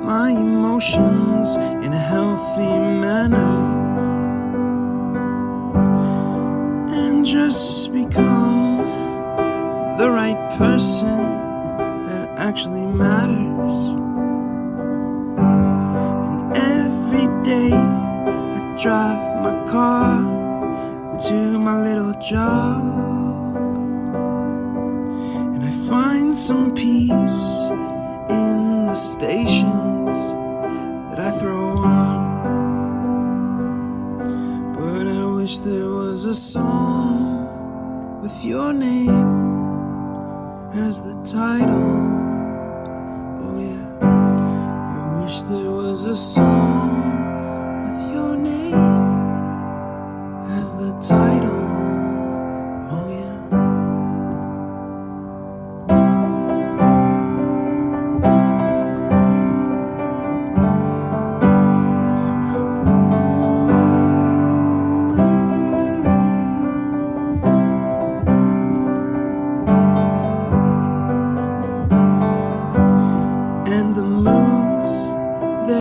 my emotions in a healthy manner and just become the right person that actually matters. And every day I drive my car to my little job, and I find some peace in the stations that I throw on. But I wish there was a song with your name as the title. Oh yeah, I wish there was a song